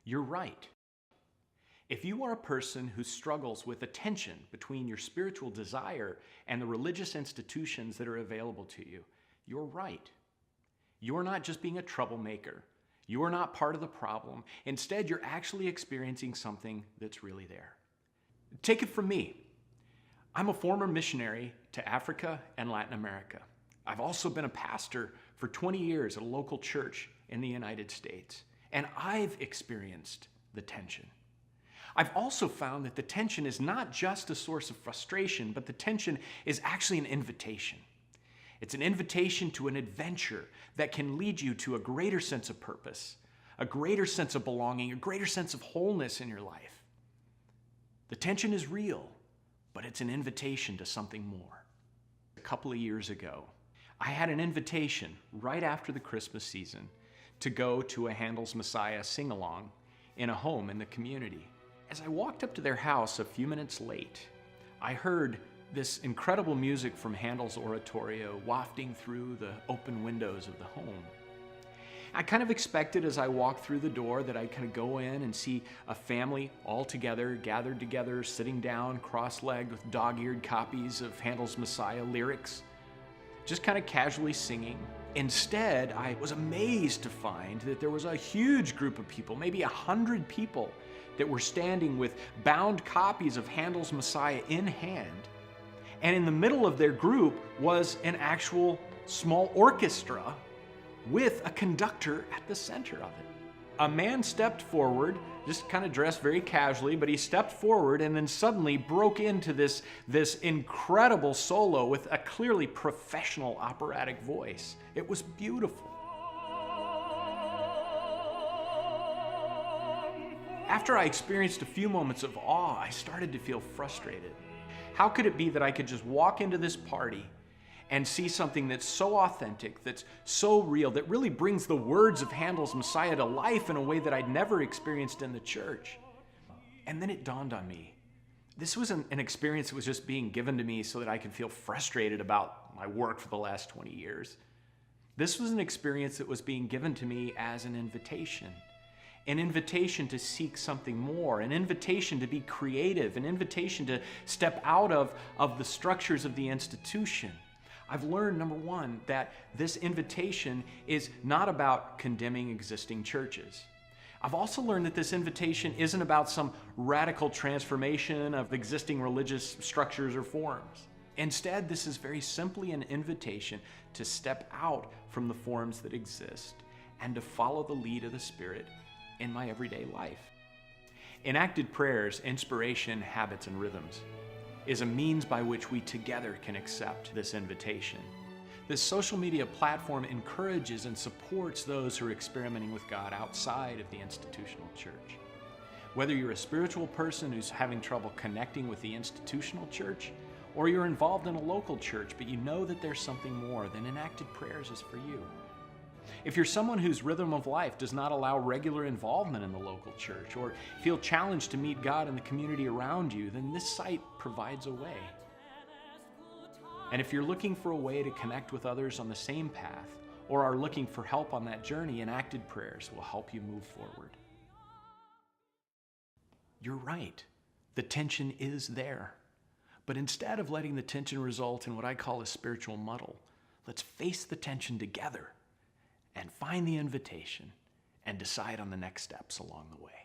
You're right. If you are a person who struggles with a tension between your spiritual desire and the religious institutions that are available to you, you're right. You're not just being a troublemaker. You're not part of the problem. Instead, you're actually experiencing something that's really there. Take it from me. I'm a former missionary to Africa and Latin America. I've also been a pastor for 20 years at a local church in the United States, and I've experienced the tension. I've also found that the tension is not just a source of frustration, but the tension is actually an invitation. It's an invitation to an adventure that can lead you to a greater sense of purpose, a greater sense of belonging, a greater sense of wholeness in your life. The tension is real, but it's an invitation to something more. A couple of years ago, I had an invitation right after the Christmas season to go to a Handel's Messiah sing-along in a home in the community. As I walked up to their house a few minutes late, I heard this incredible music from Handel's oratorio wafting through the open windows of the home. I kind of expected as I walked through the door that I'd kind of go in and see a family all together, gathered together, sitting down, cross-legged with dog-eared copies of Handel's Messiah lyrics, just kind of casually singing. Instead, I was amazed to find that there was a huge group of people, maybe 100 people, that were standing with bound copies of Handel's Messiah in hand. And in the middle of their group was an actual small orchestra with a conductor at the center of it. A man stepped forward, just kind of dressed very casually, but he stepped forward and then suddenly broke into this incredible solo with a clearly professional operatic voice. It was beautiful. After I experienced a few moments of awe, I started to feel frustrated. How could it be that I could just walk into this party and see something that's so authentic, that's so real, that really brings the words of Handel's Messiah to life in a way that I'd never experienced in the church? And then it dawned on me. This wasn't an experience that was just being given to me so that I could feel frustrated about my work for the last 20 years. This was an experience that was being given to me as an invitation to seek something more, an invitation to be creative, an invitation to step out of the structures of the institution. I've learned, number one, that this invitation is not about condemning existing churches. I've also learned that this invitation isn't about some radical transformation of existing religious structures or forms. Instead, this is very simply an invitation to step out from the forms that exist and to follow the lead of the Spirit in my everyday life. Enacted Prayers, Inspiration, Habits, and Rhythms is a means by which we together can accept this invitation. This social media platform encourages and supports those who are experimenting with God outside of the institutional church. Whether you're a spiritual person who's having trouble connecting with the institutional church, or you're involved in a local church but you know that there's something more, then Enacted Prayers is for you. If you're someone whose rhythm of life does not allow regular involvement in the local church, or feel challenged to meet God in the community around you, then this site provides a way. And if you're looking for a way to connect with others on the same path, or are looking for help on that journey, Enacted Prayers will help you move forward. You're right. The tension is there. But instead of letting the tension result in what I call a spiritual muddle, let's face the tension together and find the invitation and decide on the next steps along the way.